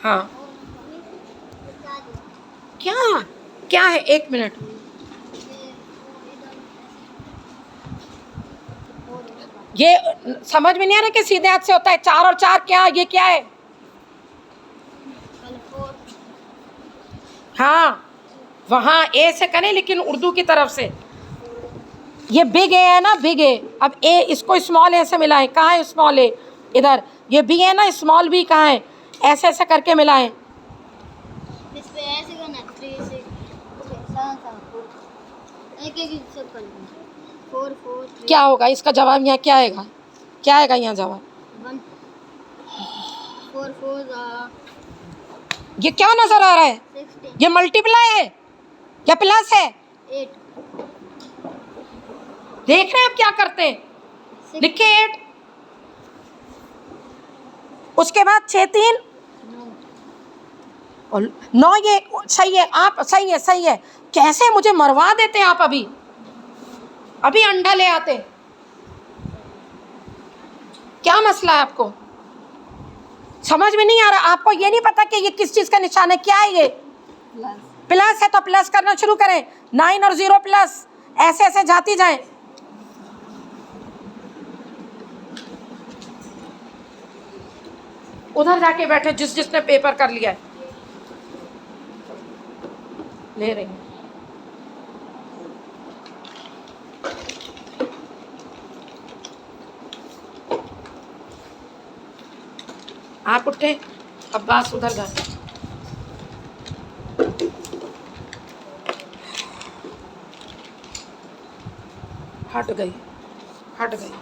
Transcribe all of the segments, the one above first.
हाँ क्या क्या है, 1 मिनट। ये समझ में नहीं आ रहा कि सीधे हाथ से होता है 4 और 4 क्या, ये क्या है? हाँ वहाँ ए से करें लेकिन उर्दू की तरफ से। ये बिग ए है ना, बिग ए। अब ए इसको स्मॉल ए से मिलाएं। कहाँ है स्मॉल ए? इधर। ये बी है ना, स्मॉल बी कहाँ है? ऐसे ऐसे करके मिलाएं। इस पे ऐसे करना, 3 से एक सब कर लेंगे। 4 4 3 क्या होगा इसका जवाब? यहाँ क्या आएगा? क्या आएगा यहाँ जवाब? 1 4 4 ये क्या नजर आ रहा है? 16 ये मल्टीप्लाई है या प्लस है? 8 देख रहे हैं आप क्या करते हैं? 6 लिखे 8, उसके बाद 6 3 9 और 9। ये सही है, आप सही है, सही है। कैसे मुझे मरवा देते हैं आप? अभी अभी अंडा ले आते। क्या मसला है आपको? समझ में नहीं आ रहा आपको? ये नहीं पता कि ये किस चीज का निशान है? क्या है ये? प्लस है तो प्लस करना शुरू करें। 9 और 0 प्लस, ऐसे ऐसे जाती जाएं। उधर जाके बैठे जिसने पेपर कर लिया है। ले रही हूं। आप उठे, अब्बास उधर जा। हट गई, हट गई।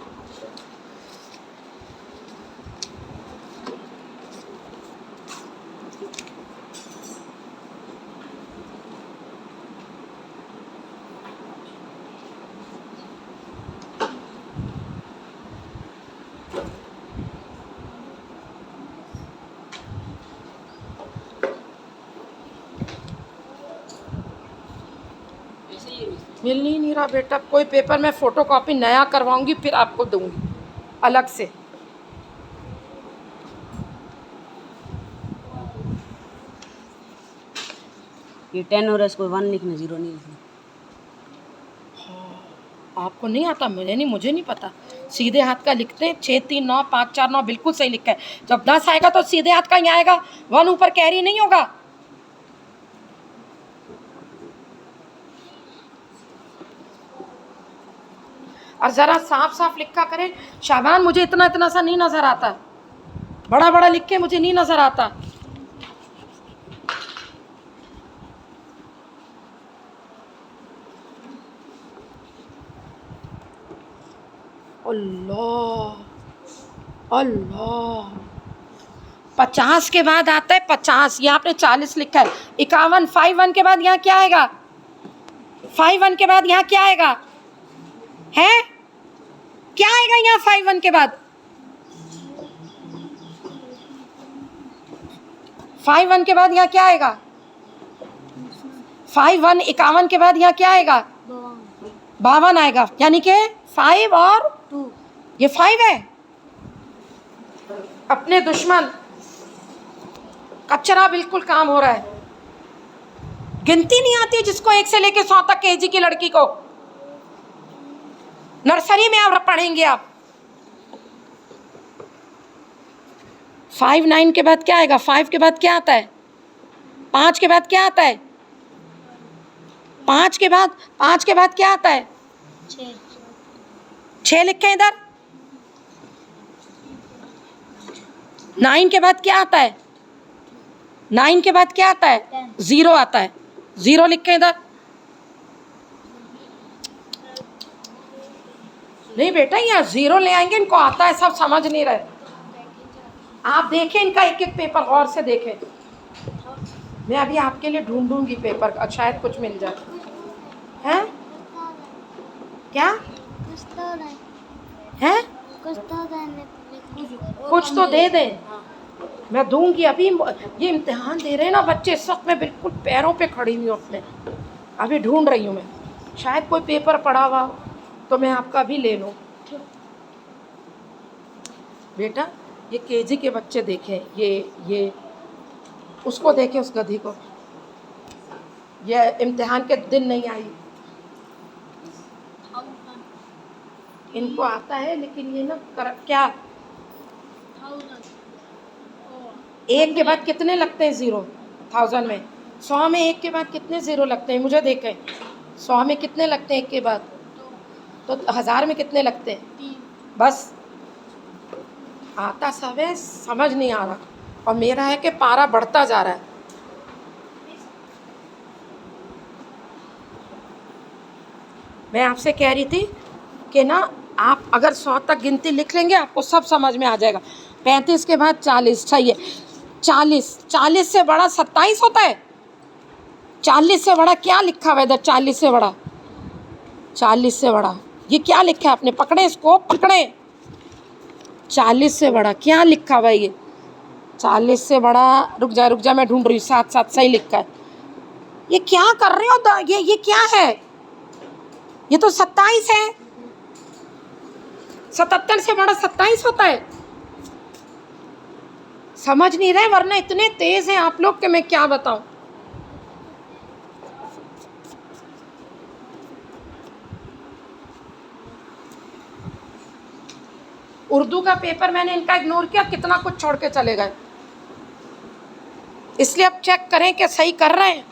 मिल ही नहीं रहा बेटा। कोई पेपर मैं फोटो कॉपी नया करवाऊंगी फिर आपको दूंगी अलग से। ये 10 और इसको 1 लिखना, 0 नहीं लिखना। आपको नहीं आता? मुझे नहीं पता। सीधे हाथ का लिखते हैं 6 3 9 5 4 9, बिल्कुल सही लिखा है। जब 10 आएगा तो सीधे हाथ का यहाँ आएगा, 1 ऊपर कैरी नहीं होगा। और जरा साफ साफ लिखा करें शाबान। मुझे इतना इतना सा नहीं नजर आता, बड़ा बड़ा लिख के मुझे नहीं नजर आता। अल्लाह अल्लाह। 50 के बाद आता है 50, यहाँ आपने 40 लिखा है। 51, 51 के बाद यहाँ क्या आएगा? 51 के बाद यहाँ क्या आएगा? है क्या आएगा यहाँ 51 के बाद? 51 के बाद यहाँ क्या आएगा? 51 51 के बाद यहाँ क्या आएगा? 52 आएगा। यानी कि 5 और 2 ये 5 है। अपने दुश्मन कचरा बिल्कुल काम हो रहा है। गिनती नहीं आती जिसको 1 से लेके 100 तक केजी की लड़की को। नर्सरी में आप पढ़ेंगे आप। 5 9 के बाद क्या आएगा? 5 के बाद क्या आता है? 5 के बाद क्या आता है? 5 के बाद क्या आता है? 6 लिखे इधर। 9 के बाद क्या आता है? 9 के बाद क्या आता है? 0 आता है। 0 लिखे इधर। नहीं बेटा यहाँ 0 ले आएंगे, इनको आता है, सब समझ नहीं रहे। आप देखें इनका एक एक पेपर गौर से देखें। मैं अभी आपके लिए ढूंढूंगी पेपर, शायद कुछ मिल जाए। हैं क्या है? कुछ तो दे दें, मैं दूंगी। अभी ये इम्तिहान दे रहे हैं ना बच्चे, इस वक्त मैं बिल्कुल पैरों पे खड़ी हुई हूँ अपने। अभी ढूंढ रही हूँ मैं, शायद कोई पेपर पड़ा हुआ तो मैं आपका भी ले लूँ। बेटा ये केजी के बच्चे देखें, ये उसको देखे उस गधी को, ये इम्तिहान के दिन नहीं आई। इनको आता है लेकिन ये ना क्या एक के बाद कितने लगते हैं ज़ीरो 1000 में? 100 में एक के बाद कितने ज़ीरो लगते हैं? मुझे देखें 100 में कितने लगते हैं एक के बाद? तो 1000 में कितने लगते हैं? बस आता सब है, समझ नहीं आ रहा। और मेरा है कि पारा बढ़ता जा रहा है। मैं आपसे कह रही थी कि ना आप अगर 100 तक गिनती लिख लेंगे आपको सब समझ में आ जाएगा। 35 के बाद 40 चाहिए। 40 से बड़ा 27 होता है। 40 से बड़ा क्या लिखा हुआ है इधर? 40 से बड़ा, 40 से बड़ा ये क्या लिखा है आपने? पकड़े इसको, पकड़े। 40 से बड़ा क्या लिखा हुआ है ये? 40 से बड़ा, रुक जा मैं ढूंढ रही हूँ। 7 सही लिखा है। ये क्या कर रहे हो? ये क्या है? ये तो 27 है। 77 से बड़ा 27 होता है। समझ नहीं रहे, वरना इतने तेज हैं आप लोग कि मैं क्या बताऊं। उर्दू का पेपर मैंने इनका इग्नोर किया, कितना कुछ छोड़ के चले गए। इसलिए अब चेक करें कि सही कर रहे हैं।